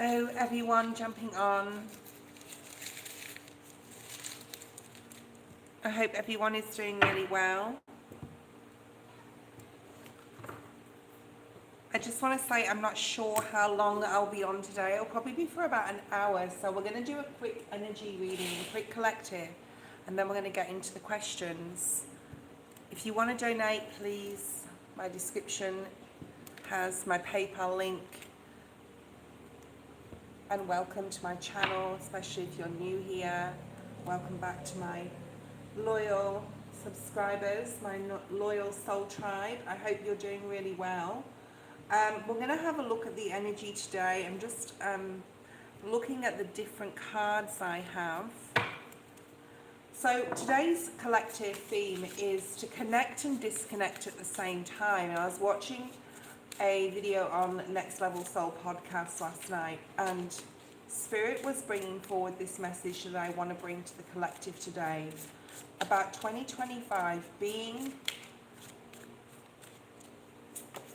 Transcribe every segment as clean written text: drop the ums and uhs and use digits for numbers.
Hello everyone jumping on. I hope everyone is doing really well. I just want to say I'm not sure how long I'll be on today. It'll probably be for about an hour. So we're going to do a quick energy reading, a quick collective, and then we're going to get into the questions. If you want to donate, please, my description has my PayPal link. And welcome to my channel, especially if you're new here. Welcome back to my loyal subscribers, my loyal soul tribe. I hope you're doing really well. We're going to have a look at the energy today. I'm just looking at the different cards I have. So today's collective theme is to connect and disconnect at the same time. I was watching a video on Next Level Soul podcast last night, and Spirit was bringing forward this message that I want to bring to the collective today about 2025 being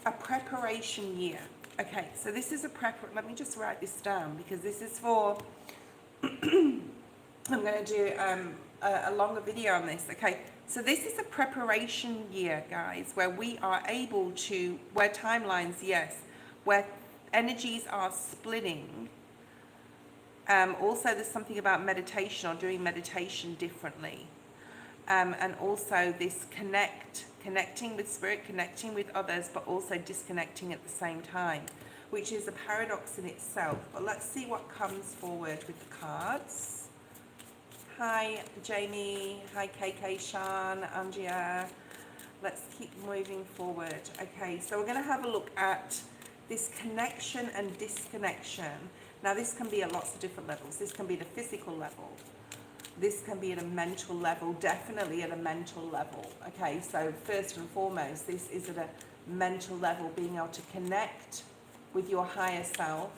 a preparation year. Okay, so this is let me just write this down because this is for I'm going to do a longer video on this. Okay, so this is a preparation year, guys, where we are able to, where timelines, yes, where energies are splitting. Also, there's something about meditation or doing meditation differently. And also this connecting with spirit, connecting with others, but also disconnecting at the same time, which is a paradox in itself. But let's see what comes forward with the cards. Hi, Jamie. Hi, KK, Sean, Andrea. Let's keep moving forward. Okay, so we're going to have a look at this connection and disconnection. Now, this can be at lots of different levels. This can be the physical level. This can be at a mental level, definitely at a mental level. Okay, so first and foremost, this is at a mental level, being able to connect with your higher self,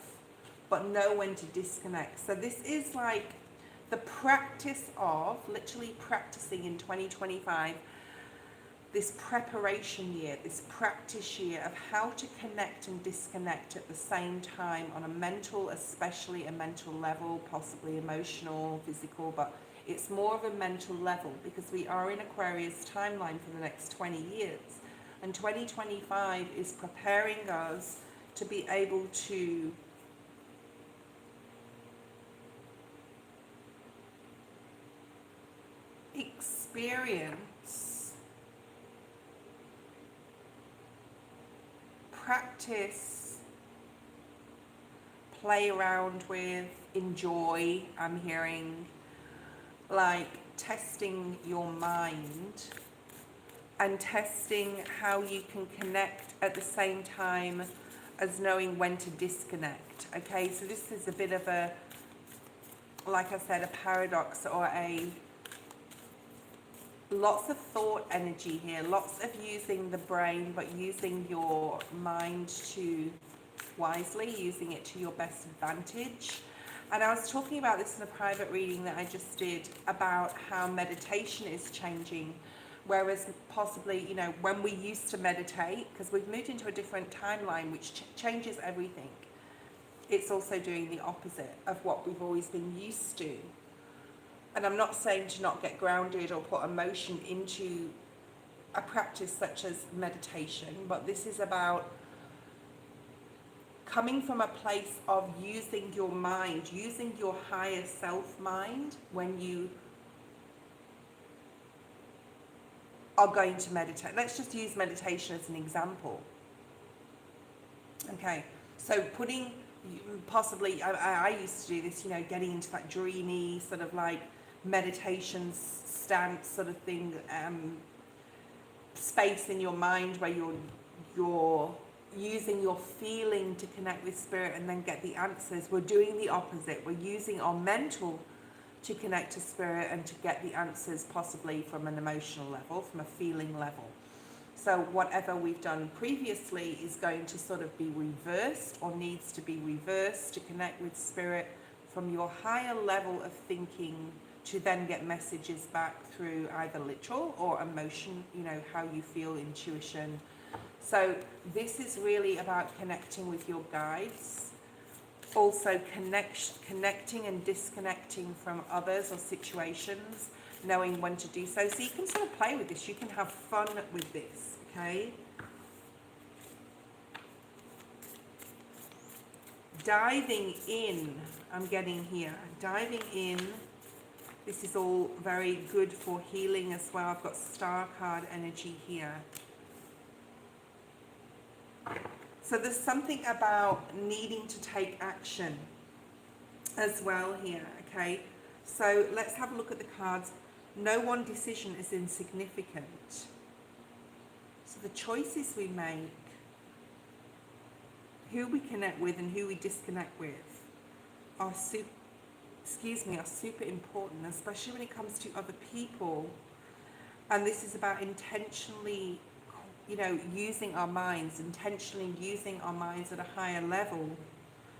but know when to disconnect. So this is like the practice of literally practicing in 2025, this preparation year, this practice year of how to connect and disconnect at the same time on a mental, especially a mental level, possibly emotional, physical, but it's more of a mental level because we are in Aquarius timeline for the next 20 years. And 2025 is preparing us to be able to experience, practice, play around with, enjoy, I'm hearing, like testing your mind and testing how you can connect at the same time as knowing when to disconnect. Okay, so this is a bit of a, like I said, a paradox or a lots of thought energy here, lots of using the brain, but using your mind to wisely, using it to your best advantage. And I was talking about this in a private reading that I just did about how meditation is changing, whereas possibly, you know, when we used to meditate, because we've moved into a different timeline which changes everything, it's also doing the opposite of what we've always been used to. And I'm not saying to not get grounded or put emotion into a practice such as meditation, but this is about coming from a place of using your mind, using your higher self mind when you are going to meditate. Let's just use meditation as an example. Okay, so putting, possibly, I used to do this, you know, getting into that dreamy sort of like meditation stance sort of thing, space in your mind where you're using your feeling to connect with spirit and then get the answers. We're doing the opposite. We're using our mental to connect to spirit and to get the answers, possibly from an emotional level, from a feeling level. So whatever we've done previously is going to sort of be reversed or needs to be reversed to connect with spirit from your higher level of thinking to then get messages back through either literal or emotion, you know, how you feel, intuition. So this is really about connecting with your guides, Also connecting and disconnecting from others or situations, knowing when to do so. So you can sort of play with this. You can have fun with this, okay? Diving in, I'm getting here. Diving in. This is all very good for healing as well. I've got star card energy here. So there's something about needing to take action as well here, okay? So let's have a look at the cards. No one decision is insignificant. So the choices we make, who we connect with and who we disconnect with are super important, especially when it comes to other people. And this is about intentionally, using our minds, intentionally using our minds at a higher level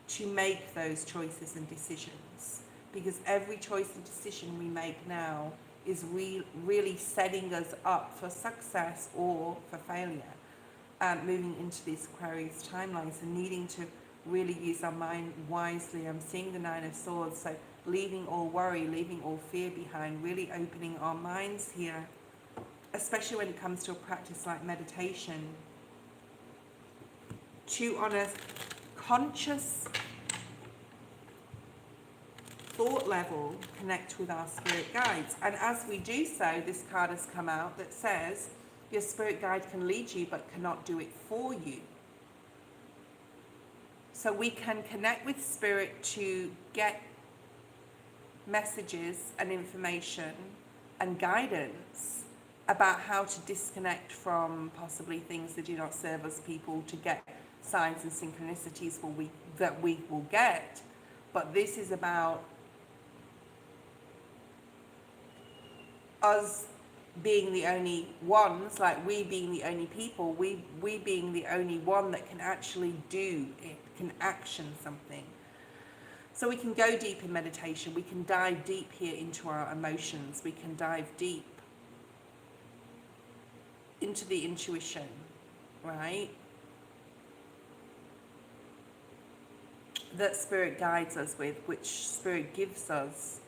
to make those choices and decisions. Because every choice and decision we make now is really setting us up for success or for failure. Moving into these Aquarius timelines and needing to really use our mind wisely. I'm seeing the Nine of Swords, so leaving all worry, leaving all fear behind, really opening our minds here, especially when it comes to a practice like meditation, to on a conscious thought level connect with our spirit guides. And as we do so, this card has come out that says your spirit guide can lead you but cannot do it for you. So we can connect with spirit to get messages and information and guidance about how to disconnect from possibly things that do not serve us, people, to get signs and synchronicities that we will get. But this is about us being the only ones, like we being the only people, we being the only one that can actually do it, can action something. So we can go deep in meditation, we can dive deep here into our emotions, we can dive deep into the intuition, right? That spirit guides us with, which spirit gives us.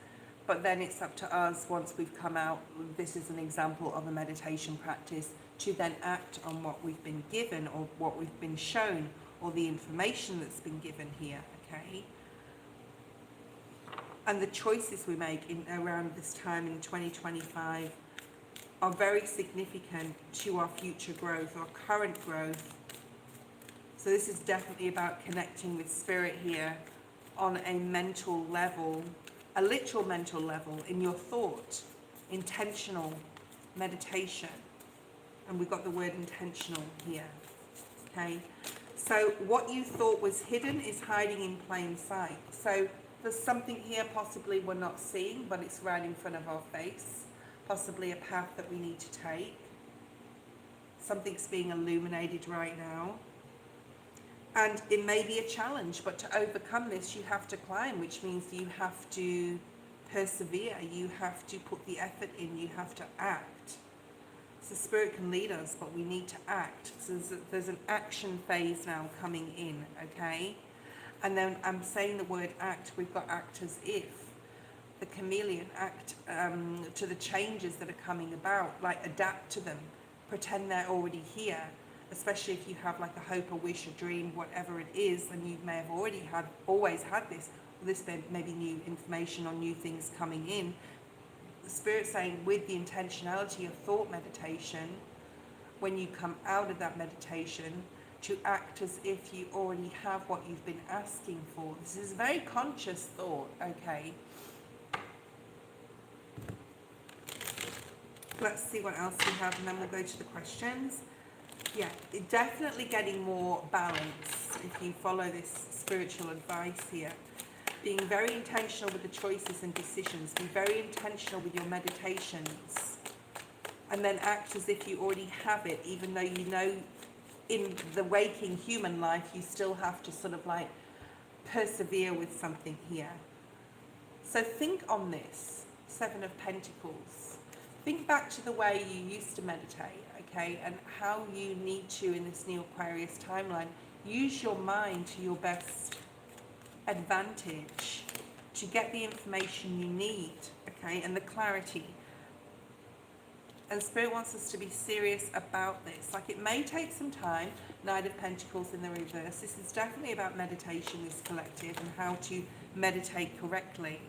But then it's up to us, once we've come out, this is an example of a meditation practice, to then act on what we've been given or what we've been shown or the information that's been given here, okay? And the choices we make in around this time in 2025 are very significant to our future growth, our current growth. So this is definitely about connecting with spirit here on a mental level, a literal mental level, in your thought, intentional meditation. And we've got the word intentional here, okay? So what you thought was hidden is hiding in plain sight. So there's something here possibly we're not seeing, but it's right in front of our face. Possibly a path that we need to take. Something's being illuminated right now. And it may be a challenge, but to overcome this, you have to climb, which means you have to persevere. You have to put the effort in. You have to act. So spirit can lead us, but we need to act. So there's an action phase now coming in, okay? And then I'm saying the word act. We've got act as if. The chameleon, act to the changes that are coming about, like adapt to them, pretend they're already here, especially if you have like a hope, a wish, a dream, whatever it is, and you may have always had this, there may be new information or new things coming in. The Spirit's saying with the intentionality of thought meditation, when you come out of that meditation, to act as if you already have what you've been asking for. This is a very conscious thought, okay? Let's see what else we have, and then we'll go to the questions. Yeah, definitely getting more balance if you follow this spiritual advice here. Being very intentional with the choices and decisions. Be very intentional with your meditations. And then act as if you already have it, even though you know in the waking human life you still have to sort of like persevere with something here. So think on this, Seven of Pentacles. Think back to the way you used to meditate, okay, and how you need to, in this new Aquarius timeline, use your mind to your best advantage to get the information you need, okay, and the clarity. And Spirit wants us to be serious about this. Like, it may take some time. Knight of Pentacles in the reverse. This is definitely about meditation, this collective, and how to meditate correctly.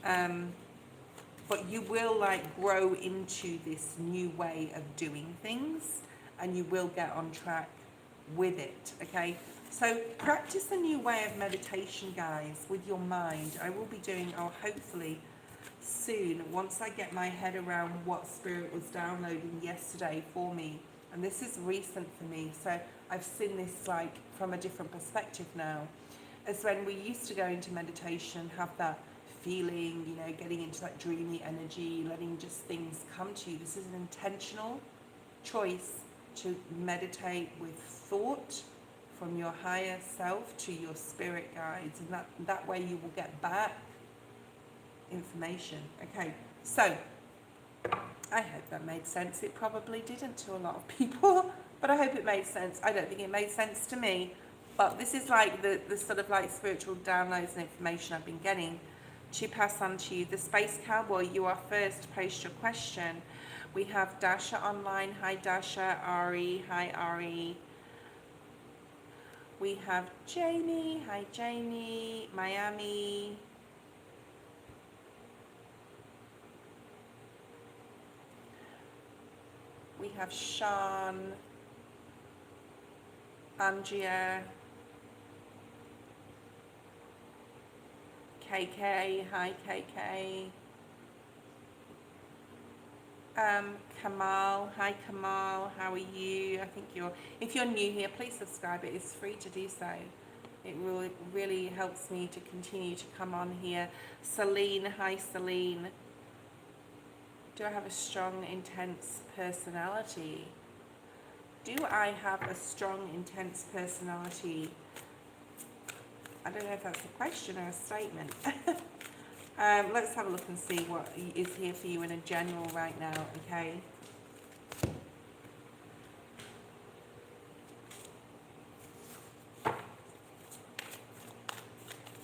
But you will like grow into this new way of doing things, and you will get on track with it, okay? So practice a new way of meditation, guys, with your mind. I will be doing, hopefully soon, once I get my head around what Spirit was downloading yesterday for me. And this is recent for me, so I've seen this like from a different perspective now. As when we used to go into meditation, have that feeling, you know, getting into that dreamy energy, letting just things come to you. This is an intentional choice to meditate with thought from your higher self to your spirit guides, and that way you will get back information. Okay, so I hope that made sense. It probably didn't to a lot of people, but I hope it made sense. I don't think it made sense to me, but this is like the sort of like spiritual downloads and information I've been getting to pass on to you. The Space Cowboy, you are first to post your question. We have Dasha online. Hi Dasha. Ari. Hi Ari. We have Jamie. Hi Jamie. Miami. We have Sean. Andrea. KK. Hi KK. Kamal. Hi Kamal. How are you? I think if you're new here, please subscribe. It is free to do so. It really helps me to continue to come on here. Celine. Hi Celine. Do I have a strong, intense personality? Do I have a strong, intense personality? I don't know if that's a question or a statement. Let's have a look and see what is here for you in a general right now, okay?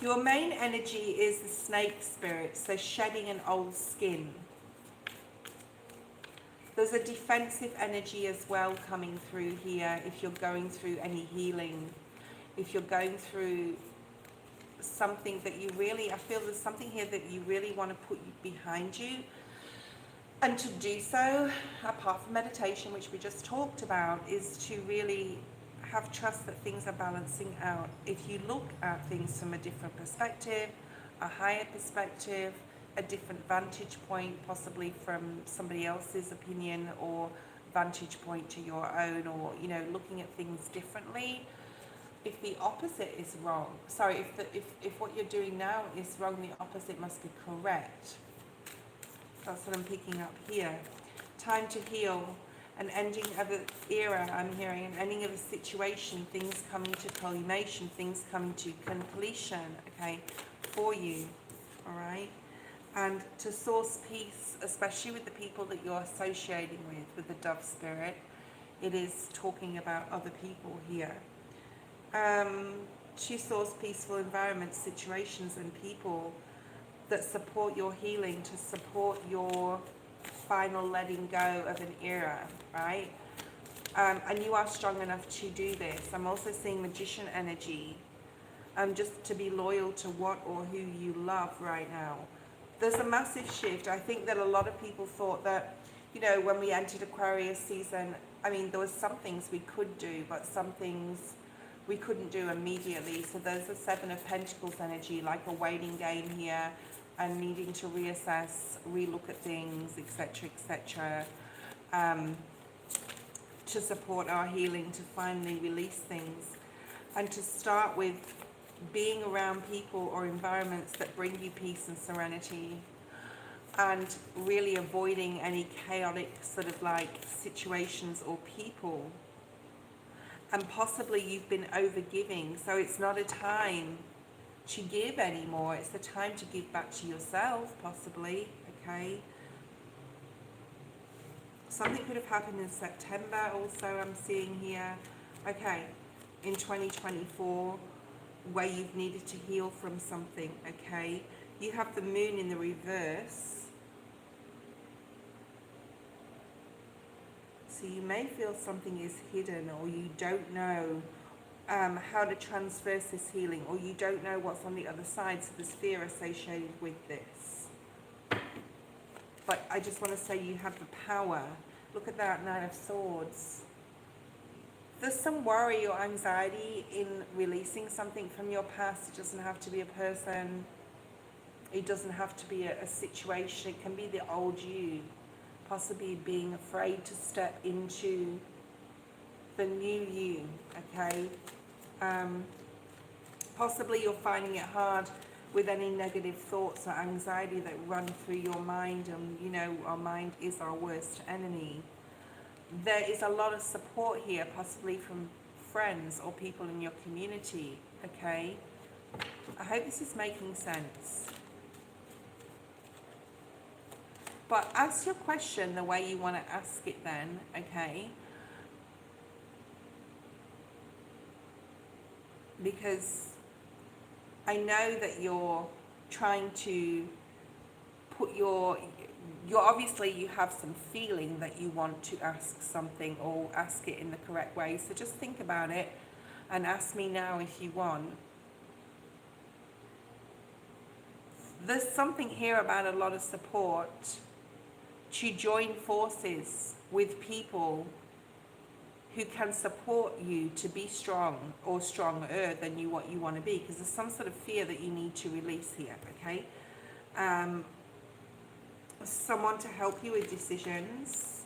Your main energy is the snake spirit, so shedding an old skin. There's a defensive energy as well coming through here if you're going through any healing. If you're going through something that you really, I feel there's something here that you really want to put behind you. And to do so, apart from meditation, which we just talked about, is to really have trust that things are balancing out. If you look at things from a different perspective, a higher perspective, a different vantage point, possibly from somebody else's opinion or vantage point to your own, or, you know, looking at things differently. If the opposite is wrong, sorry, if what you're doing now is wrong, the opposite must be correct. That's what I'm picking up here. Time to heal, an ending of an era, I'm hearing, an ending of a situation, things coming to culmination, things coming to completion, okay, for you, all right? And to source peace, especially with the people that you're associating with the dove spirit, it is talking about other people here. To source peaceful environments, situations and people that support your healing, to support your final letting go of an era, right? And you are strong enough to do this. I'm also seeing magician energy, just to be loyal to what or who you love right now. There's a massive shift. I think that a lot of people thought that, you know, when we entered Aquarius season, I mean, there was some things we could do, but some things we couldn't do immediately. So there's a Seven of Pentacles energy, like a waiting game here, and needing to reassess, relook at things, etc., etc., to support our healing, to finally release things, and to start with being around people or environments that bring you peace and serenity, and really avoiding any chaotic sort of like situations or people. And possibly you've been overgiving, so it's not a time to give anymore, it's the time to give back to yourself, possibly, okay? Something could have happened in September also, I'm seeing here, okay, in 2024. where you've needed to heal from something, okay? You have the moon in the reverse. So you may feel something is hidden, or you don't know how to transverse this healing, or you don't know what's on the other side, so there's fear associated with this. But I just want to say you have the power. Look at that, 9 of Swords. There's some worry or anxiety in releasing something from your past. It doesn't have to be a person. It doesn't have to be a situation. It can be the old you, possibly being afraid to step into the new you, okay? Possibly you're finding it hard with any negative thoughts or anxiety that run through your mind, and you know our mind is our worst enemy. There is a lot of support here, possibly from friends or people in your community, okay? I hope this is making sense. But ask your question the way you want to ask it then, okay? Because I know that you're trying to put you're obviously you have some feeling that you want to ask something or ask it in the correct way. So just think about it and ask me now if you want. There's something here about a lot of support to join forces with people who can support you to be strong or stronger than what you want to be, because there's some sort of fear that you need to release here, okay? Someone to help you with decisions,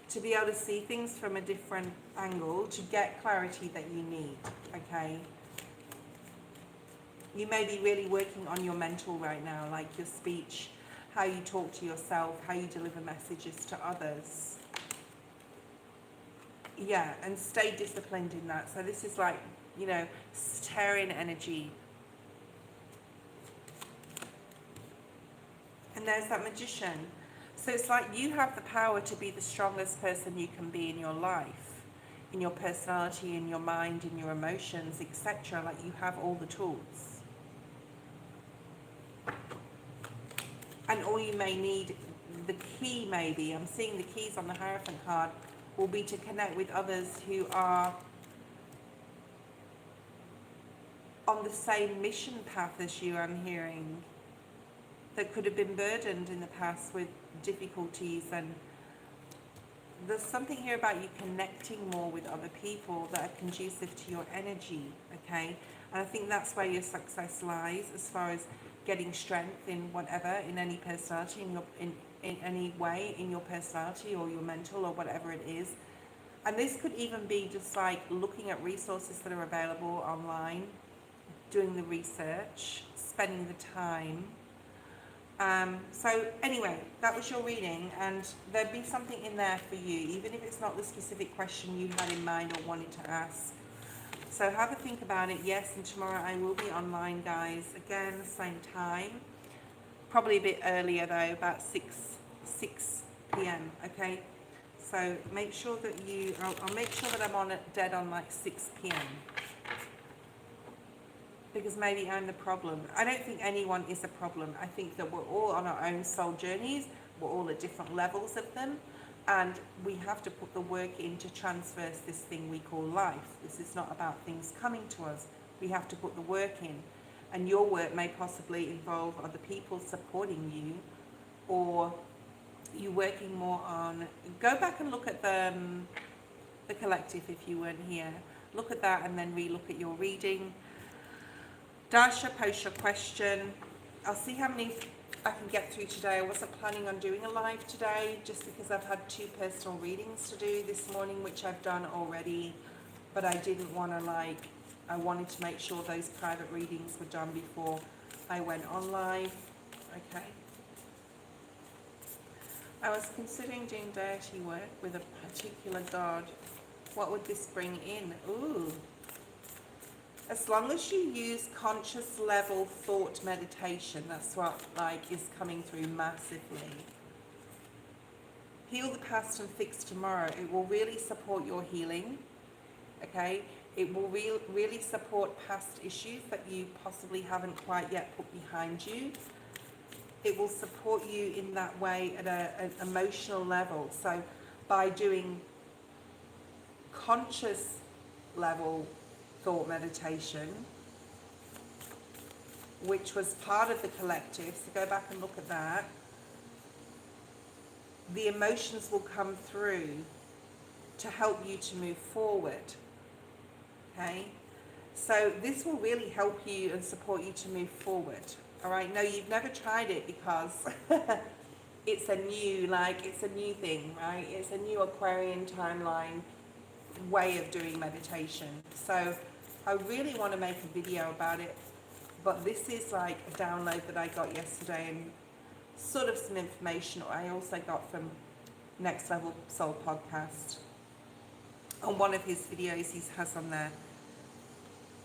to be able to see things from a different angle, to get clarity that you need, okay? You may be really working on your mental right now, like your speech, how you talk to yourself, how you deliver messages to others. Yeah, and stay disciplined in that. So this is like, you know, Sagittarian energy. And there's that Magician. So it's like you have the power to be the strongest person you can be in your life, in your personality, in your mind, in your emotions, etc. Like you have all the tools. And all you may need, the key maybe, I'm seeing the keys on the Hierophant card, will be to connect with others who are on the same mission path as you, I'm hearing, that could have been burdened in the past with difficulties. And there's something here about you connecting more with other people that are conducive to your energy, okay? And I think that's where your success lies, as far as getting strength in whatever, in any personality, in any way, in your personality or your mental or whatever it is. And this could even be just like looking at resources that are available online, doing the research, spending the time. So anyway, that was your reading, and there'd be something in there for you, even if it's not the specific question you had in mind or wanted to ask. So have a think about it. Yes, and tomorrow I will be online, guys. Again, same time. Probably a bit earlier though, about 6 p.m. Okay. So make sure that I'll make sure that I'm on it dead on like 6 p.m. Because maybe I'm the problem. I don't think anyone is a problem. I think that we're all on our own soul journeys. We're all at different levels of them. And we have to put the work in to transverse this thing we call life. This is not about things coming to us. We have to put the work in. And your work may possibly involve other people supporting you, or you working more on... Go back and look at the collective if you weren't here. Look at that and then re-look at your reading. Dasha, post your question. I'll see how many I can get through today. I wasn't planning on doing a live today just because I've had 2 personal readings to do this morning, which I've done already, but I didn't want to I wanted to make sure those private readings were done before I went on live. Okay. I was considering doing deity work with a particular god. What would this bring in? Ooh. As long as you use conscious level thought meditation, that's what is coming through massively. Heal the past and fix tomorrow. It will really support your healing. Okay? It will really support past issues that you possibly haven't quite yet put behind you. It will support you in that way at an emotional level. So by doing conscious level thought meditation, which was part of the collective, so go back and look at that, the emotions will come through to help you to move forward. Okay, so this will really help you and support you to move forward. All right, no, you've never tried it because it's a new thing, right? It's a new Aquarian timeline way of doing meditation. So I really want to make a video about it, but this is like a download that I got yesterday and sort of some information I also got from Next Level Soul podcast. On one of his videos he has on there.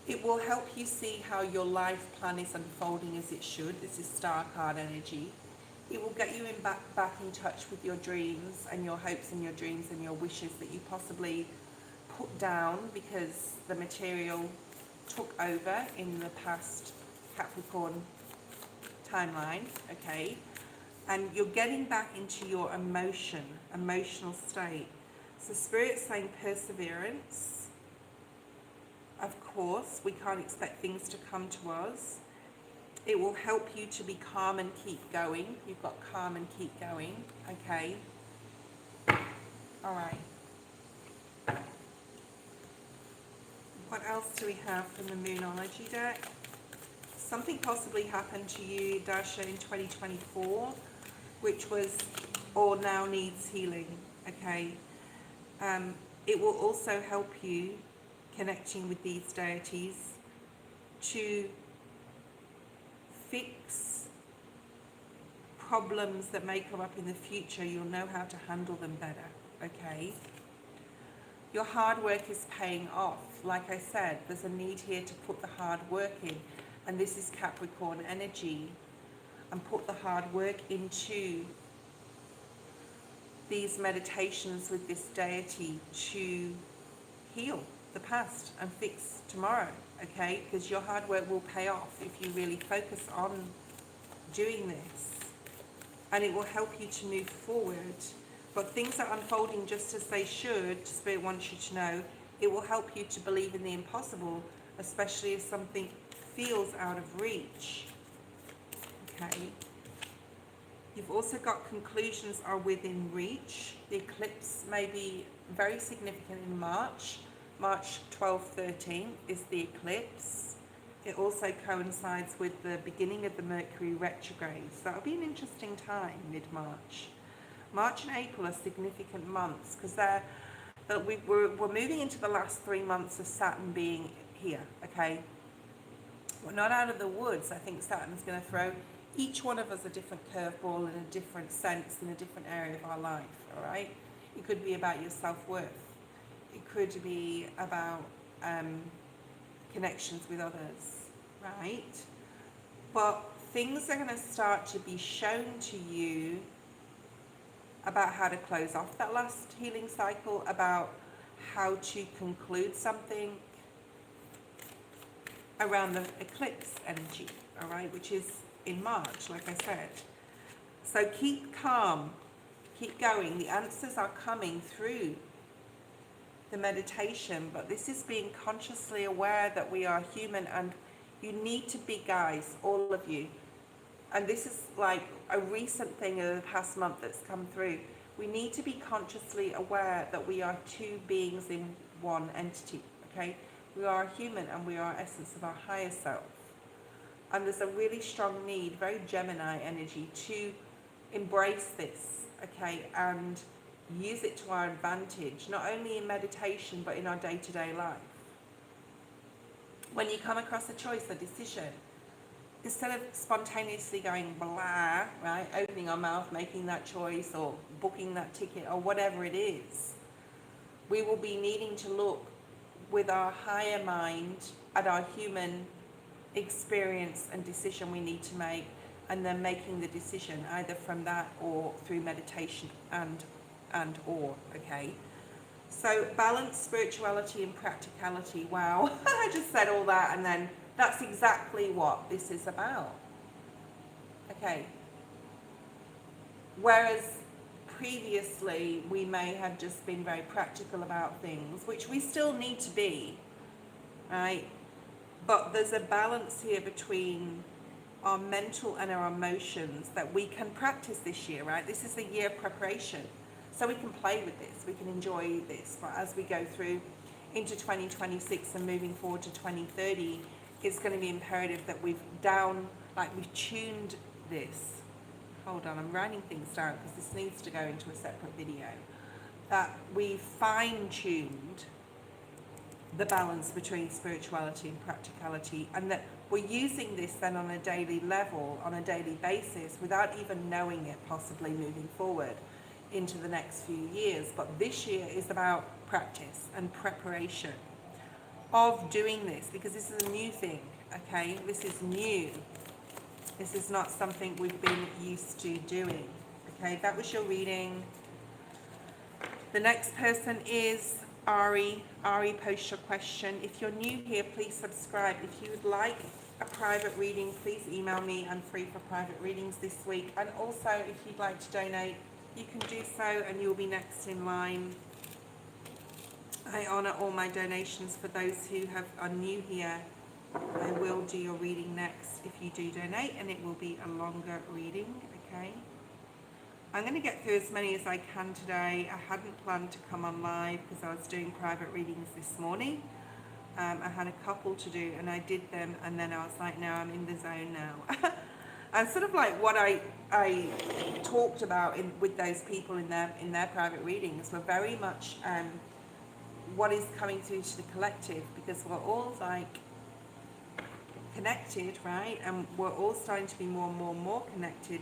It will help you see how your life plan is unfolding as it should. This is star card energy. It will get you back in touch with your dreams and your hopes and your dreams and your wishes that you possibly put down because the material took over in the past Capricorn timeline, okay? And you're getting back into your emotional state. So Spirit's saying perseverance. Of course, we can't expect things to come to us. It will help you to be calm and keep going. You've got calm and keep going, okay? All right. What else do we have from the Moonology deck? Something possibly happened to you, Dasha, in 2024, which was or now needs healing, okay? It will also help you connecting with these deities to fix problems that may come up in the future. You'll know how to handle them better, okay? Your hard work is paying off. Like I said, there's a need here to put the hard work in, and this is Capricorn energy, and put the hard work into these meditations with this deity to heal the past and fix tomorrow, okay? Because your hard work will pay off if you really focus on doing this, and it will help you to move forward. But things are unfolding just as they should. Spirit wants you to know it will help you to believe in the impossible, especially if something feels out of reach, okay? You've also got conclusions are within reach. The eclipse may be very significant in March. March 12th, 13th is the eclipse. It also coincides with the beginning of the Mercury retrograde. So that'll be an interesting time, mid-March. March and April are significant months because we're moving into the last 3 months of Saturn being here, okay? We're not out of the woods. I think Saturn's going to throw each one of us a different curveball in a different sense, in a different area of our life, all right? It could be about your self-worth. It could be about connections with others, right? But things are going to start to be shown to you about how to close off that last healing cycle, about how to conclude something around the eclipse energy, all right, which is in March, like I said. So keep calm, keep going. The answers are coming through the meditation, but this is being consciously aware that we are human, and you need to be, guys, all of you, and this is like a recent thing of the past month that's come through. We need to be consciously aware that we are two beings in one entity, okay? We are a human and we are essence of our higher self. And there's a really strong need, very Gemini energy, to embrace this, okay, and use it to our advantage, not only in meditation, but in our day-to-day life. When you come across a choice, a decision, instead of spontaneously going blah, right, opening our mouth, making that choice, or booking that ticket, or whatever it is, we will be needing to look with our higher mind at our human experience and decision we need to make, and then making the decision either from that or through meditation and or, okay? So balance, spirituality and practicality. Wow, I just said all that, and then that's exactly what this is about. Okay. Whereas previously we may have just been very practical about things, which we still need to be, right? But there's a balance here between our mental and our emotions that we can practice this year, right? This is the year of preparation. So we can play with this, we can enjoy this. But as we go through into 2026 and moving forward to 2030, it's going to be imperative that we've tuned this. Hold on, I'm writing things down because this needs to go into a separate video. That we fine-tuned the balance between spirituality and practicality, and that we're using this then on a daily level, on a daily basis, without even knowing it, possibly moving forward into the next few years. But this year is about practice and preparation of doing this, because this is a new thing, okay? This is new. This is not something we've been used to doing, okay? That was your reading. The next person is Ari. Ari, post your question. If you're new here, please subscribe. If you would like a private reading, please email me. I'm free for private readings this week. And also, if you'd like to donate, you can do so and you'll be next in line. I honour all my donations. For those who are new here, I will do your reading next if you do donate, and it will be a longer reading, okay? I'm going to get through as many as I can today. I hadn't planned to come on live because I was doing private readings this morning. I had a couple to do and I did them, and then I was like, no, I'm in the zone now. And sort of like what I talked about with those people in their private readings were very much what is coming through to the collective, because we're all like connected, right? And we're all starting to be more and more connected.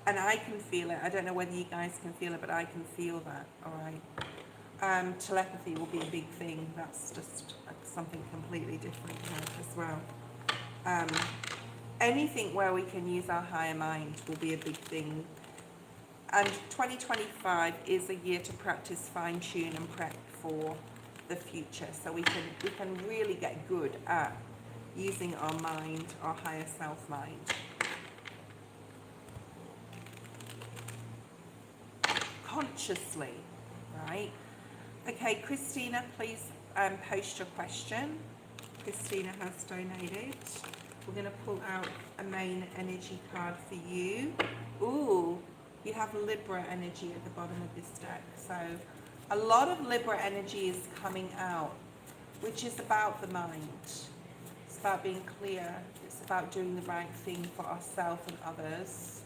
And I can feel it. I don't know whether you guys can feel it, but I can feel that, all right? Telepathy will be a big thing. That's just something completely different as well. Anything where we can use our higher mind will be a big thing. And 2025 is a year to practice, fine-tune and prep for the future. So we can really get good at using our mind, our higher self mind. Consciously, right? Okay, Christina, please post your question. Christina has donated. We're going to pull out a main energy card for you. Ooh, you have Libra energy at the bottom of this deck. So a lot of Libra energy is coming out, which is about the mind. It's about being clear. It's about doing the right thing for ourselves and others.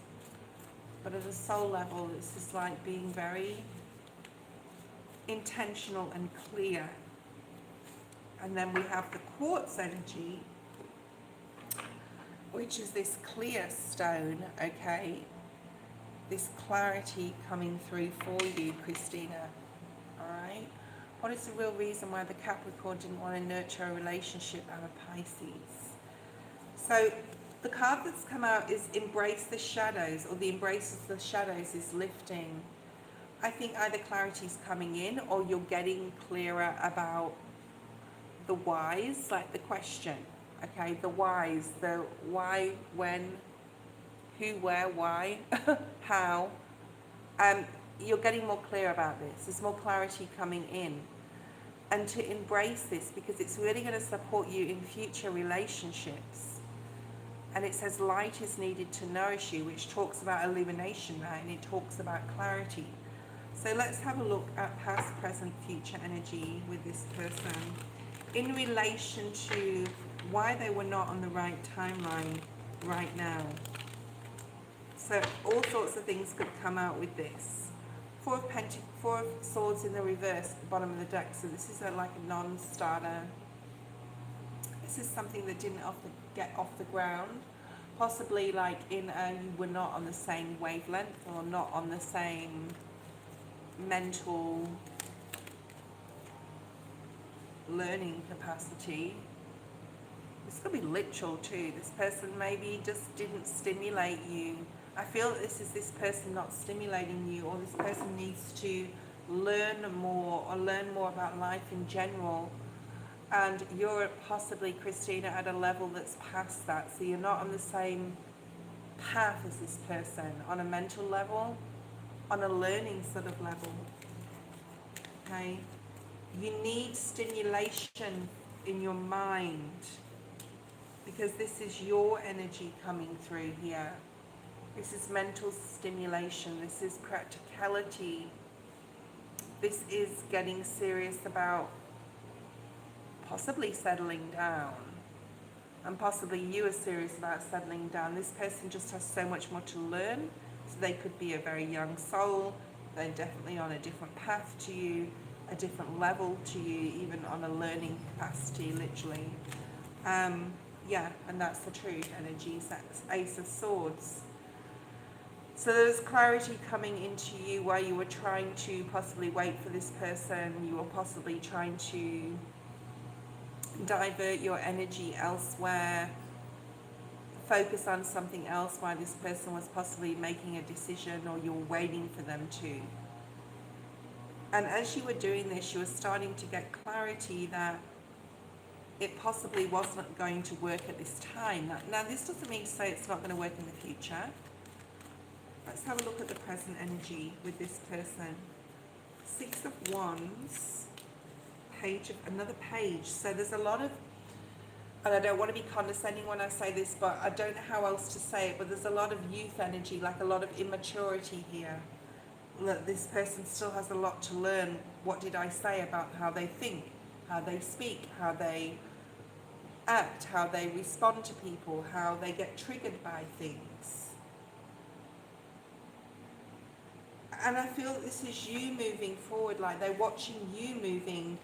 But at a soul level, it's just like being very intentional and clear. And then we have the quartz energy, which is this clear stone, okay? This clarity coming through for you, Christina, all right? What is the real reason why the Capricorn didn't want to nurture a relationship out of Pisces? So the card that's come out is embrace the shadows, or the embrace of the shadows is lifting. I think either clarity is coming in, or you're getting clearer about the whys, like the question, okay? The whys, the why, when, who, where, why, how. You're getting more clear about this. There's more clarity coming in. And to embrace this, because it's really going to support you in future relationships. And it says light is needed to nourish you, which talks about illumination, right? And it talks about clarity. So let's have a look at past, present, future energy with this person in relation to why they were not on the right timeline right now. So all sorts of things could come out with this. Four of Swords in the reverse at the bottom of the deck. So this is like a non-starter. This is something that didn't get off the ground. Possibly like you were not on the same wavelength, or not on the same mental learning capacity. This could be literal too. This person maybe just didn't stimulate you. I feel that this is this person not stimulating you, or this person needs to learn more or learn more about life in general. And you're possibly, Christina, at a level that's past that. So you're not on the same path as this person on a mental level, on a learning sort of level. Okay? You need stimulation in your mind because this is your energy coming through here. This is mental stimulation. This is practicality. This is getting serious about possibly settling down. And possibly you are serious about settling down. This person just has so much more to learn. So they could be a very young soul. They're definitely on a different path to you, a different level to you, even on a learning capacity, literally. Yeah, and that's the truth. Energies, that's Ace of Swords. So there's clarity coming into you where you were trying to possibly wait for this person. You were possibly trying to divert your energy elsewhere, focus on something else while this person was possibly making a decision, or you're waiting for them to. And as you were doing this, you were starting to get clarity that it possibly wasn't going to work at this time. Now, this doesn't mean to say it's not going to work in the future. Let's have a look at the present energy with this person. 6 of Wands, another page. So there's a lot of, and I don't want to be condescending when I say this, but I don't know how else to say it, but there's a lot of youth energy, like a lot of immaturity here. That this person still has a lot to learn. What did I say about how they think, how they speak, how they act, how they respond to people, how they get triggered by things. And I feel this is you moving forward, like they're watching you moving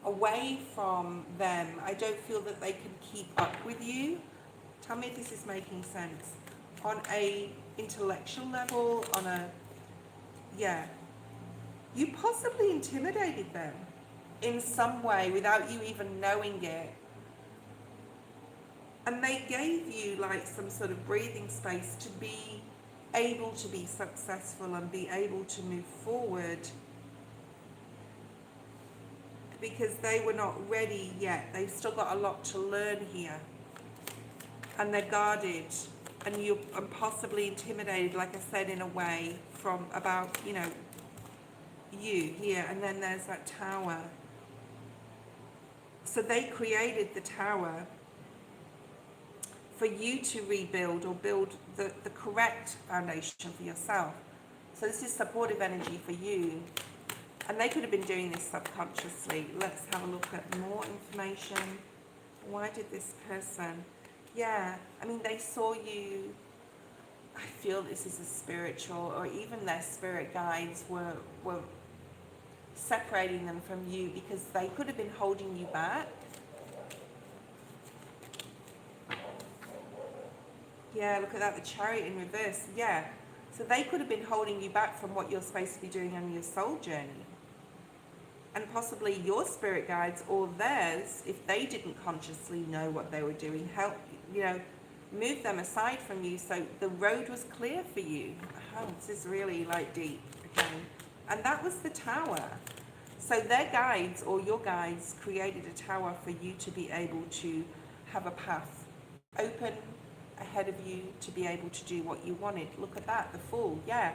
away from them. I don't feel that they can keep up with you. Tell me if this is making sense. On a intellectual level, on a, yeah. You possibly intimidated them in some way without you even knowing it. And they gave you like some sort of breathing space to be able to be successful and be able to move forward, because they were not ready yet. They've still got a lot to learn here. And they're guarded, and you're possibly intimidated, like I said, in a way, from about, you know, you here. And then there's that tower. So they created the tower for you to rebuild or build the correct foundation for yourself. So this is supportive energy for you. And they could have been doing this subconsciously. Let's have a look at more information. Why did this person? Yeah, I mean, they saw you. I feel this is a spiritual, or even their spirit guides were separating them from you because they could have been holding you back. Yeah, look at that, the Chariot in reverse. Yeah, so they could have been holding you back from what you're supposed to be doing on your soul journey. And possibly your spirit guides or theirs, if they didn't consciously know what they were doing, help, you know, move them aside from you so the road was clear for you. Oh, this is really like deep, okay? And that was the tower. So their guides or your guides created a tower for you to be able to have a path open ahead of you to be able to do what you wanted. Look at that, the Fool, yeah.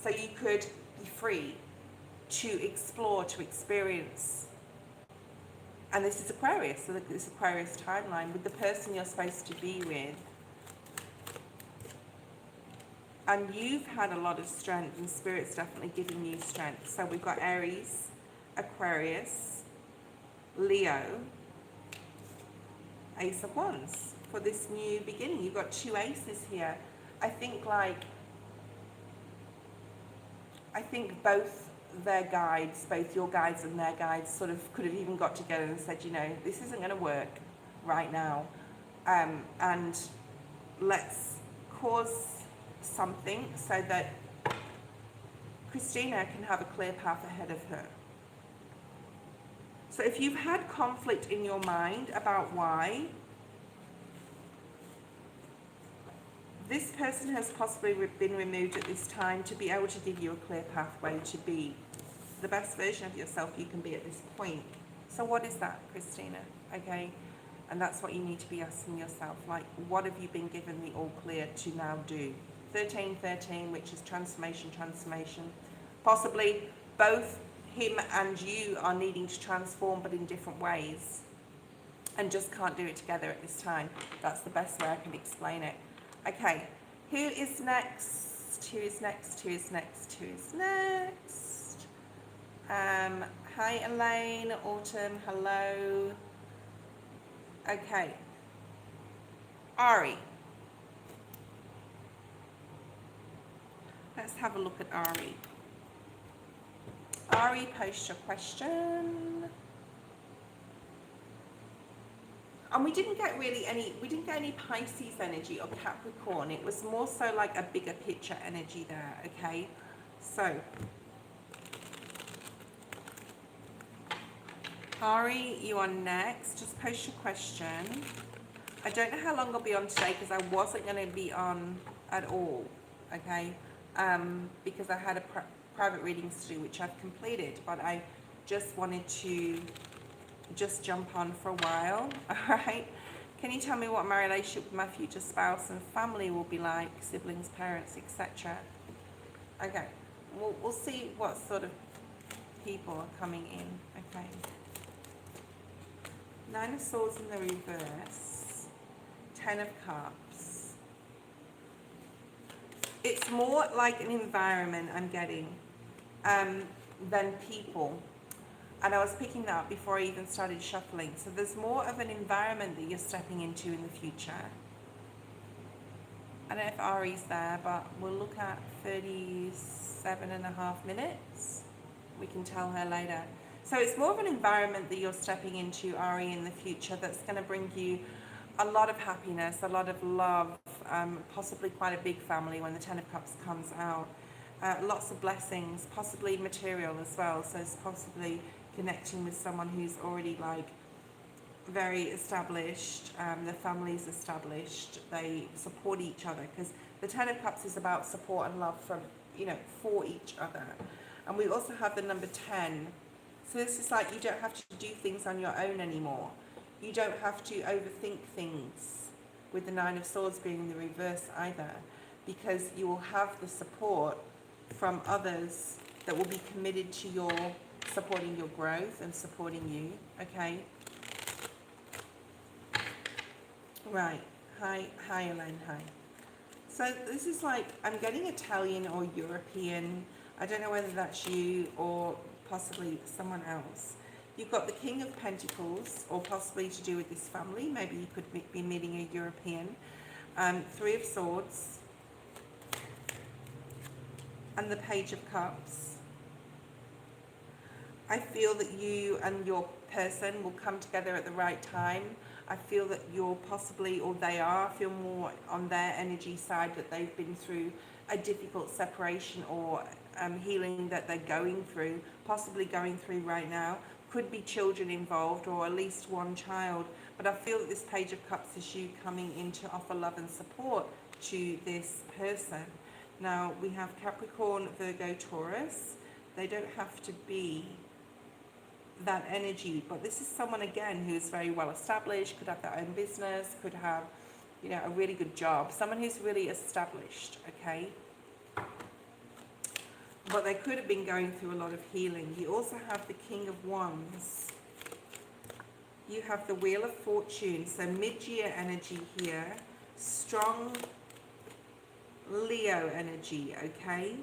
So you could be free to explore, to experience. And this is Aquarius, so this Aquarius timeline with the person you're supposed to be with. And you've had a lot of strength, and Spirit's definitely giving you strength. So we've got Aries, Aquarius, Leo, Ace of Wands for this new beginning. You've got 2 aces here. I think both their guides, both your guides and their guides, sort of could have even got together and said, you know, this isn't going to work right now, and let's cause something so that Christina can have a clear path ahead of her. So if you've had conflict in your mind about why, this person has possibly been removed at this time to be able to give you a clear pathway to be the best version of yourself you can be at this point. So what is that, Christina? Okay, and that's what you need to be asking yourself, like, what have you been given the all clear to now do? 1313, which is transformation. Possibly both him and you are needing to transform, but in different ways, and just can't do it together at this time. That's the best way I can explain it. Okay, who is next? Who is next? Hi Elaine, Autumn, hello. Okay, Ari. Let's have a look at Ari. Ari, post your question. And we didn't get any Pisces energy or Capricorn. It was more so like a bigger picture energy there, okay? So, Ari, you are next. Just post your question. I don't know how long I'll be on today because I wasn't going to be on at all, okay? Because I had a private readings to do, which I've completed, but I just wanted to just jump on for a while. All right, can you tell me what my relationship with my future spouse and family will be like, siblings, parents, etc.? Okay, we'll see what sort of people are coming in. Okay, 9 of Swords in the reverse, 10 of Cups. It's more like an environment I'm getting than people. And I was picking that up before I even started shuffling. So there's more of an environment that you're stepping into in the future. I don't know if Ari's there, but we'll look at 37.5 minutes. We can tell her later. So it's more of an environment that you're stepping into, Ari, in the future that's going to bring you a lot of happiness, a lot of love, possibly quite a big family when the 10 of Cups comes out. Lots of blessings, possibly material as well. So it's possibly connecting with someone who's already like very established, the family's established, they support each other, because the 10 of Cups is about support and love from, for each other. And we also have the number 10. So this is like, you don't have to do things on your own anymore. You don't have to overthink things with the 9 of Swords being in the reverse either, because you will have the support from others that will be committed to your supporting your growth and supporting you, okay? Right, hi Elaine, hi. So this is like, I'm getting Italian or European. I don't know whether that's you or possibly someone else. You've got the King of Pentacles, or possibly to do with this family. Maybe you could be meeting a European. 3 of Swords. And the Page of Cups. I feel that you and your person will come together at the right time. I feel that you're possibly, or they are, I feel more on their energy side that they've been through a difficult separation or healing that they're going through, possibly going through right now. Could be children involved, or at least one child. But I feel that this Page of Cups is you coming in to offer love and support to this person. Now, we have Capricorn, Virgo, Taurus. They don't have to be that energy, but this is someone again who is very well established, could have their own business, could have, a really good job, someone who's really established, okay? But they could have been going through a lot of healing. You also have the King of Wands. You have the Wheel of Fortune, so mid-year energy here, strong Leo energy, okay?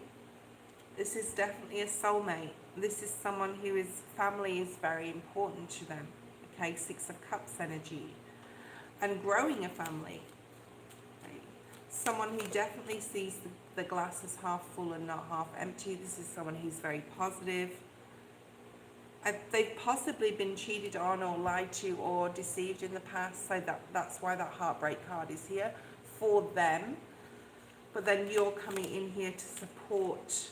This is definitely a soulmate. This is someone who family is very important to them. Okay, 6 of Cups energy. And growing a family. Right? Someone who definitely sees the glass as half full and not half empty. This is someone who's very positive. They've possibly been cheated on or lied to or deceived in the past. So that's why that heartbreak card is here for them. But then you're coming in here to support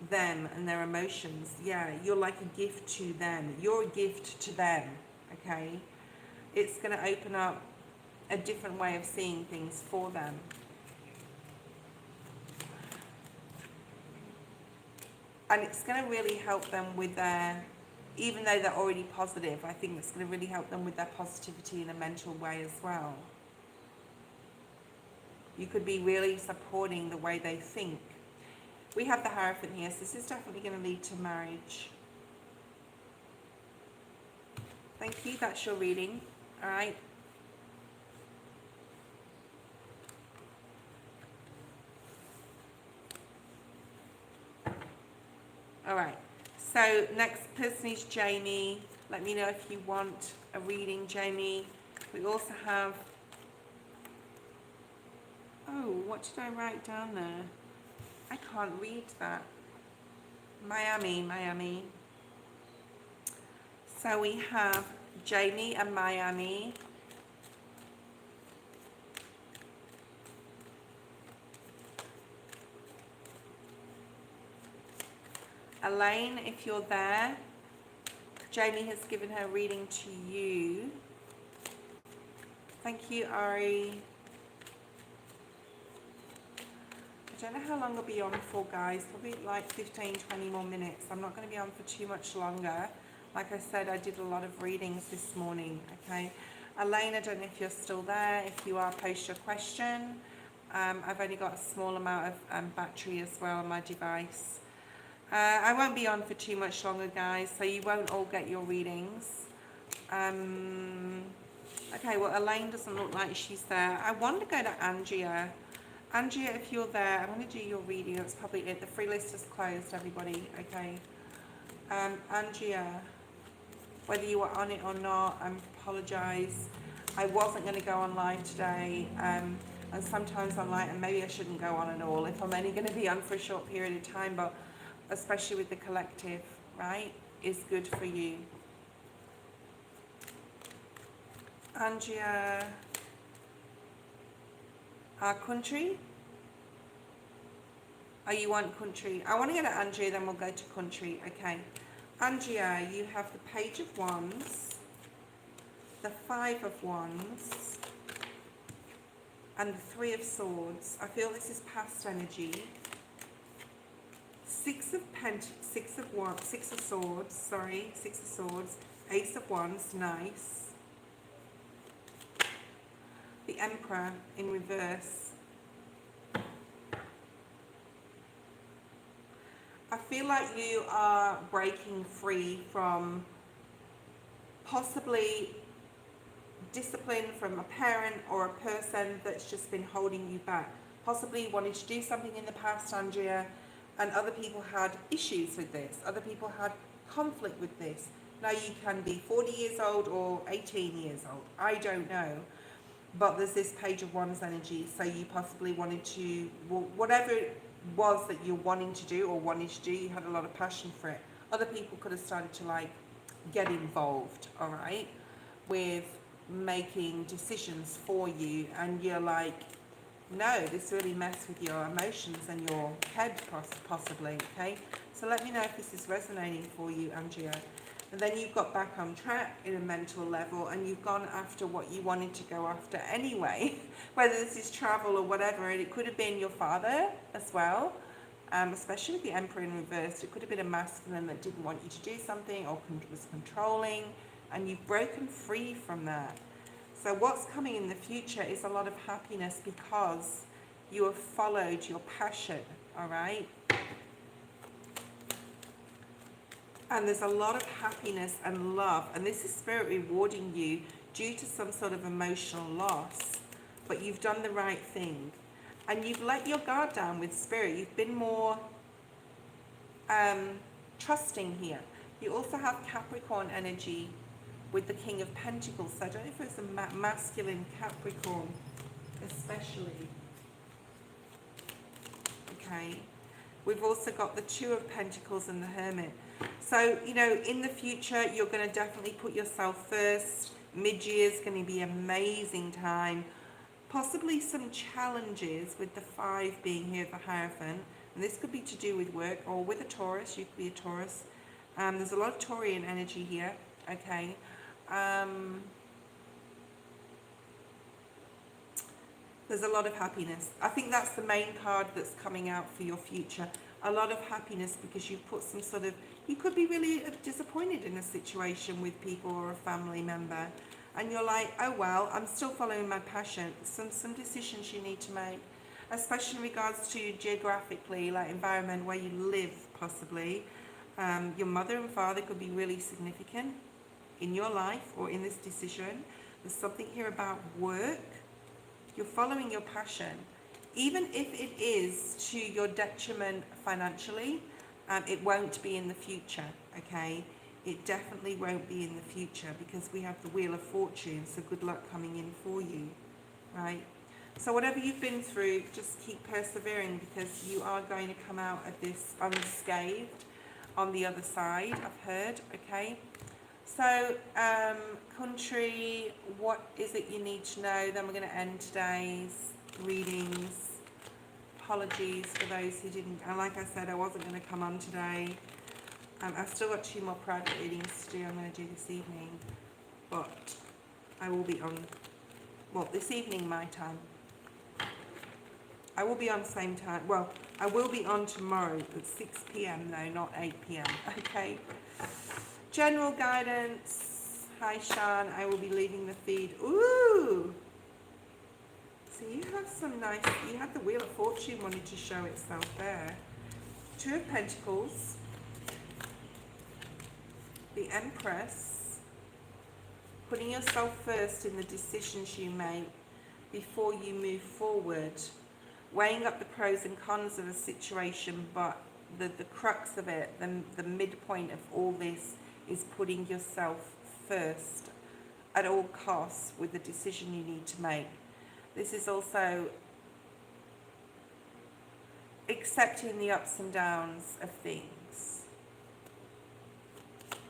them and their emotions. Yeah, you're like a gift to them. You're a gift to them, okay? It's going to open up a different way of seeing things for them. And it's going to really help them with their, even though they're already positive, I think it's going to really help them with their positivity in a mental way as well. You could be really supporting the way they think. We have the Hierophant here, so this is definitely going to lead to marriage. Thank you, that's your reading. All right. All right. So next person is Jamie. Let me know if you want a reading, Jamie. We also have, oh, what did I write down there? I can't read that. Miami. So we have Jamie and Miami. Elaine, if you're there, Jamie has given her reading to you. Thank you, Ari. I don't know how long I'll be on for, guys. Probably like 15, 20 more minutes. I'm not going to be on for too much longer. Like I said, I did a lot of readings this morning, okay? Elaine, I don't know if you're still there. If you are, post your question. I've only got a small amount of battery as well on my device. I won't be on for too much longer, guys, so you won't all get your readings. Okay, well, Elaine doesn't look like she's there. I want to go to Angia. Angia, if you're there, I'm going to do your reading. That's probably it. The free list is closed, everybody, okay? Angia, whether you were on it or not, I apologise. I wasn't going to go on live today, and sometimes I'm like, and maybe I shouldn't go on at all if I'm only going to be on for a short period of time, but especially with the collective, right, is good for you. Angia, our country? Oh, you want country? I want to go to Angia, then we'll go to country. Okay. Angia, you have the Page of Wands, the Five of Wands, and the Three of Swords. I feel this is past energy. Six of Swords, Ace of Wands, nice. The Emperor in reverse. I feel like you are breaking free from possibly discipline from a parent or a person that's just been holding you back. Possibly wanted to do something in the past, Andrea, and other people had issues with this. Other people had conflict with this. Now you can be 40 years old or 18 years old. I don't know. But there's this Page of Wands energy. So you possibly wanted to, whatever it was that you're wanting to do or wanted to do, you had a lot of passion for it. Other people could have started to like get involved, all right, with making decisions for you. And you're like, no, this really messed with your emotions and your head possibly, okay? So let me know if this is resonating for you, Andrea. And then you've got back on track in a mental level and you've gone after what you wanted to go after anyway, whether this is travel or whatever. And it could have been your father as well, especially with the Emperor in reverse. It could have been a masculine that didn't want you to do something or was controlling, and you've broken free from that. So what's coming in the future is a lot of happiness because you have followed your passion, all right? And there's a lot of happiness and love, and this is Spirit rewarding you due to some sort of emotional loss, but you've done the right thing. And you've let your guard down with Spirit. You've been more trusting here. You also have Capricorn energy with the King of Pentacles. So I don't know if it's a masculine Capricorn, especially. Okay. We've also got the Two of Pentacles and the Hermit. So, you know, in the future, you're going to definitely put yourself first. Mid-year is going to be an amazing time. Possibly some challenges with the 5 being here, the Hierophant. And this could be to do with work or with a Taurus. You could be a Taurus. There's a lot of Taurian energy here. Okay. There's a lot of happiness. I think that's the main card that's coming out for your future. a lot of happiness because you've put some sort of, you could be really disappointed in a situation with people or a family member, and you're like, oh well, I'm still following my passion. Some decisions you need to make, especially in regards to geographically, like environment where you live, possibly. Your mother and father could be really significant in your life or in this decision. There's something here about work. You're following your passion. Even if it is to your detriment financially, it won't be in the future, okay? It definitely won't be in the future because we have the Wheel of Fortune, so good luck coming in for you, right? So whatever you've been through, just keep persevering because you are going to come out of this unscathed on the other side, I've heard, okay? So, country, what is it you need to know? Then we're going to end today's readings. Apologies for those who didn't, and like I said, I wasn't going to come on today. I've still got 2 more private readings to do. I'm going to do this evening, but I will be on, well, this evening my time. I will be on the same time. Well, I will be on tomorrow at 6 p.m. though, not 8 p.m. Okay. General guidance. Hi, Sean. I will be leaving the feed. Ooh. So you have some nice, you had the Wheel of Fortune wanting to show itself there. 2 of Pentacles. The Empress. Putting yourself first in the decisions you make before you move forward. Weighing up the pros and cons of a situation, but the crux of it, the midpoint of all this is putting yourself first at all costs with the decision you need to make. This is also accepting the ups and downs of things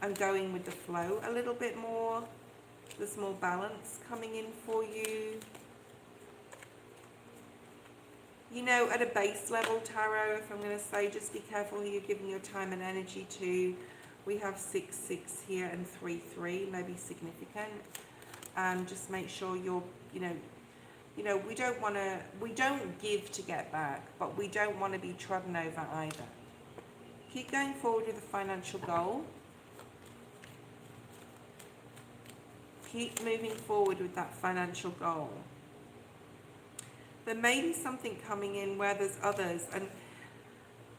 and going with the flow a little bit more. There's more balance coming in for you. You know, at a base level tarot, if I'm going to say, just be careful who you're giving your time and energy to. We have 6, 6 here and 3, 3, maybe significant. Just make sure you're, you know, we don't give to get back, but we don't want to be trodden over either. Keep going forward with a financial goal. Keep moving forward with that financial goal. There may be something coming in where there's others, and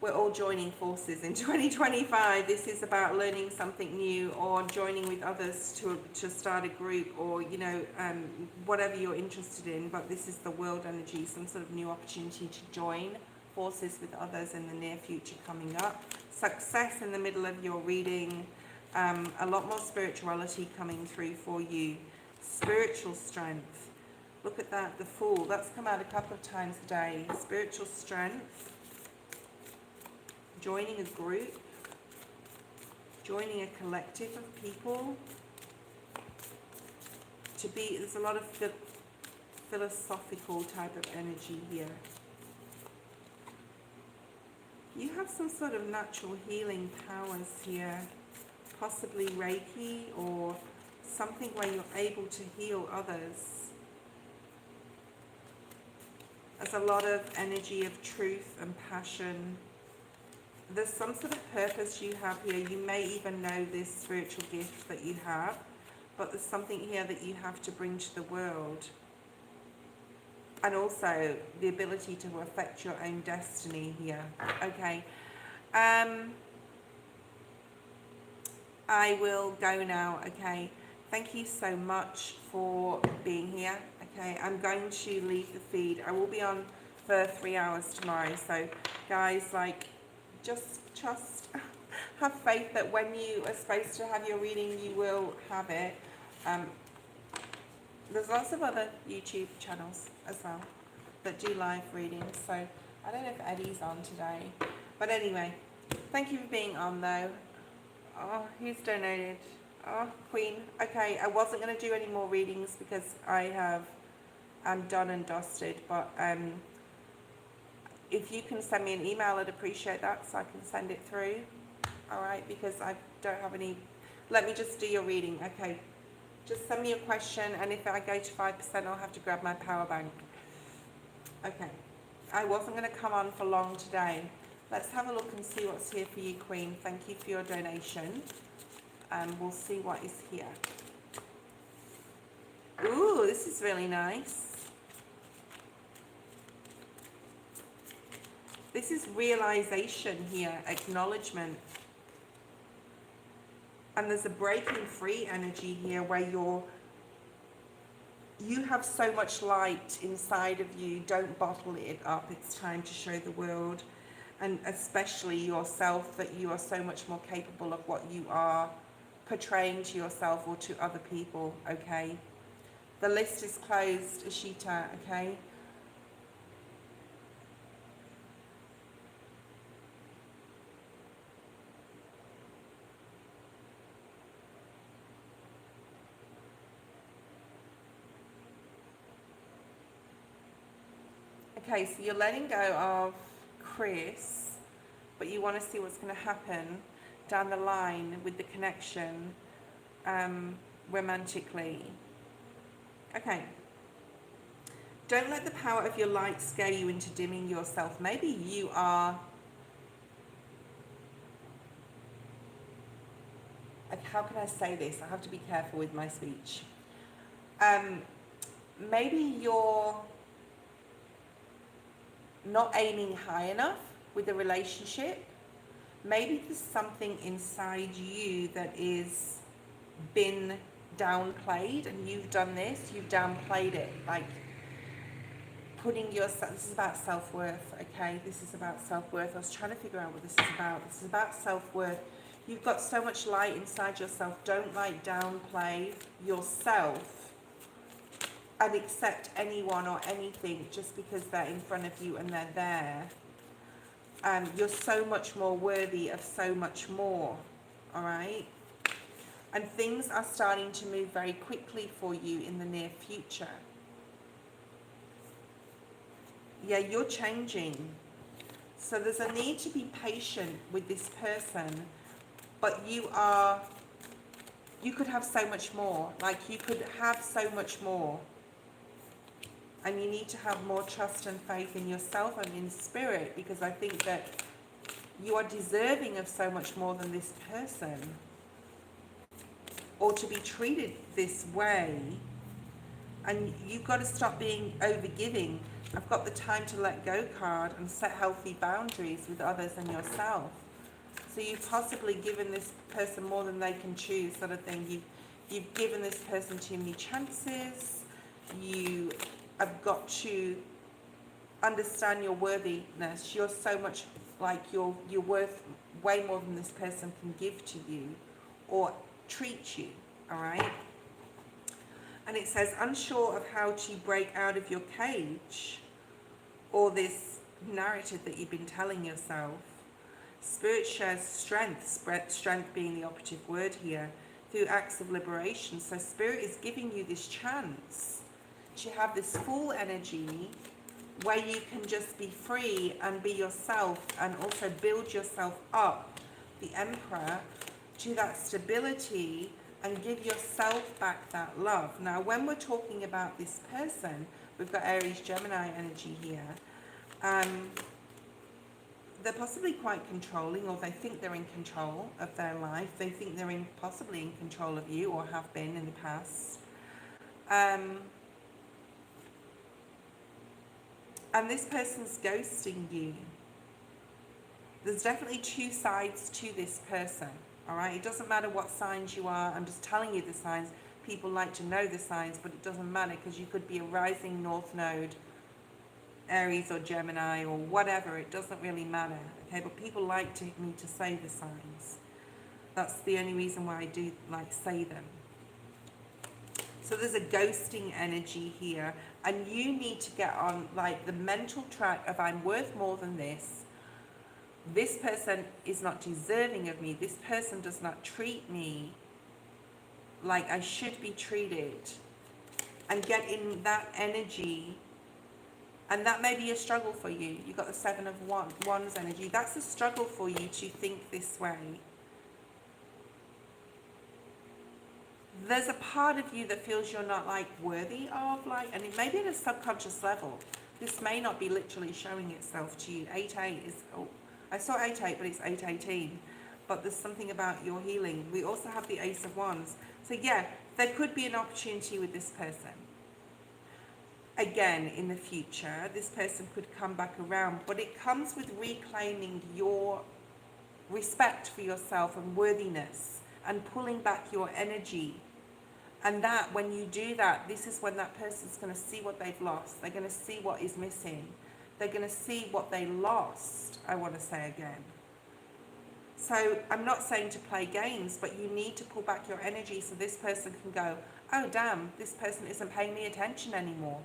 we're all joining forces in 2025. This is about learning something new or joining with others to start a group, or, you know, whatever you're interested in. But this is the world energy, some sort of new opportunity to join forces with others in the near future coming up. Success in the middle of your reading. A lot more spirituality coming through for you. Spiritual strength. Look at that, the Fool. That's come out a couple of times today. Spiritual strength. Joining a group. Joining a collective of people. There's a lot of philosophical type of energy here. You have some sort of natural healing powers here. Possibly Reiki or something where you're able to heal others. There's a lot of energy of truth and passion. There's some sort of purpose you have here. You may even know this spiritual gift that you have, but there's something here that you have to bring to the world. And also the ability to affect your own destiny here. Okay. I will go now, okay. Thank you so much for being here. Okay, I'm going to leave the feed. I will be on for 3 hours tomorrow. So, guys, like, just have faith that when you are supposed to have your reading, you will have it. There's lots of other YouTube channels as well that do live readings. So, I don't know if Eddie's on today. But anyway, thank you for being on, though. Oh, who's donated? Oh, Queen. Okay, I wasn't going to do any more readings because I'm done and dusted, but if you can send me an email, I'd appreciate that so I can send it through. All right, because I don't have any. Let me just do your reading. Okay, just send me a question, and if I go to 5%, I'll have to grab my power bank. Okay, I wasn't going to come on for long today, Let's have a look and see what's here for you, Queen. Thank you for your donation. We'll see what is here. Ooh, this is really nice. This is realization here, acknowledgement. And there's a breaking free energy here where you have so much light inside of you. Don't bottle it up. It's time to show the world, and especially yourself, that you are so much more capable of what you are portraying to yourself or to other people, okay? The list is closed, Ashita, okay? Okay, so you're letting go of Chris, but you want to see what's going to happen down the line with the connection romantically. Okay. Don't let the power of your light scare you into dimming yourself. Maybe you are... How can I say this? I have to be careful with my speech. Maybe you're not aiming high enough with the relationship. Maybe there's something inside you that is been downplayed, and you've done this, you've downplayed it, like putting yourself... This is about self-worth, okay? This is about self-worth. I was trying to figure out what this is about. This is about self-worth. You've got so much light inside yourself. Don't like downplay yourself and accept anyone or anything just because they're in front of you and they're there. You're so much more worthy of so much more, all right? And things are starting to move very quickly for you in the near future. Yeah, you're changing. So there's a need to be patient with this person, but you could have so much more. Like, you could have so much more. And you need to have more trust and faith in yourself and in spirit, because I think that you are deserving of so much more than this person. Or to be treated this way. And you've got to stop being overgiving. I've got the time to let go card and set healthy boundaries with others and yourself. So you've possibly given this person more than they can choose, sort of thing. You've given this person too many chances. You have got to understand your worthiness. You're so much like you're worth way more than this person can give to you or treat you, all right? And it says, unsure of how to break out of your cage or this narrative that you've been telling yourself. Spirit shares strength, strength being the operative word here, through acts of liberation. So Spirit is giving you this chance to have this full energy where you can just be free and be yourself, and also build yourself up, the Emperor, to that stability, and give yourself back that love. Now, when we're talking about this person, we've got Aries, Gemini energy here. They're possibly quite controlling, or they think they're in control of their life. They think they're possibly in control of you, or have been in the past. And this person's ghosting you. There's definitely two sides to this person, all right? It doesn't matter what signs you are. I'm just telling you the signs. People like to know the signs, but it doesn't matter, because you could be a rising north node, Aries or Gemini or whatever. It doesn't really matter, okay? But people like me to say the signs. That's the only reason why I do like say them. So there's a ghosting energy here, and you need to get on like the mental track of, I'm worth more than this. This person is not deserving of me. This person does not treat me like I should be treated. And get in that energy. And that may be a struggle for you. You've got the Seven of Wands energy. That's a struggle for you to think this way. There's a part of you that feels you're not like worthy of, like, and it may be at a subconscious level. This may not be literally showing itself to you. 8-8 is, oh, I saw 8-8, but it's 8-18. But there's something about your healing. We also have the Ace of Wands. So yeah, there could be an opportunity with this person. Again, in the future, this person could come back around, but it comes with reclaiming your respect for yourself and worthiness and pulling back your energy. And that, when you do that, this is when that person's going to see what they've lost. They're going to see what is missing. They're going to see what they lost, I want to say again. So I'm not saying to play games, but you need to pull back your energy so this person can go, oh damn, this person isn't paying me attention anymore.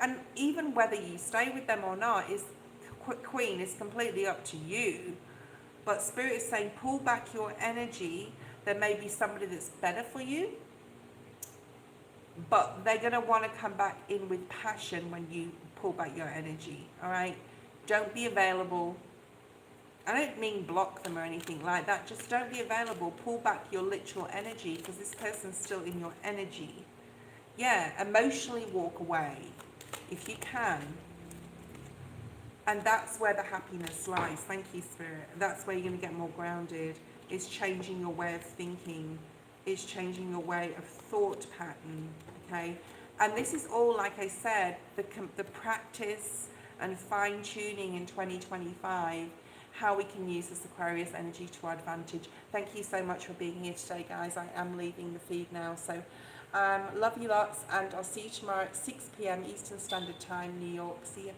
And even whether you stay with them or not, is Queen, is completely up to you. But Spirit is saying pull back your energy. There may be somebody that's better for you, but they're going to want to come back in with passion when you pull back your energy, all right? Don't be available. I don't mean block them or anything like that. Just don't be available. Pull back your literal energy because this person's still in your energy. Yeah, emotionally walk away if you can. And that's where the happiness lies. Thank you, Spirit. That's where you're going to get more grounded. It's changing your way of thinking. It's changing your way of thought pattern, okay? And this is all, like I said, the practice and fine-tuning in 2025, how we can use this Aquarius energy to our advantage. Thank you so much for being here today, guys. I am leaving the feed now. So love you lots, and I'll see you tomorrow at 6 p.m. Eastern Standard Time, New York. See you.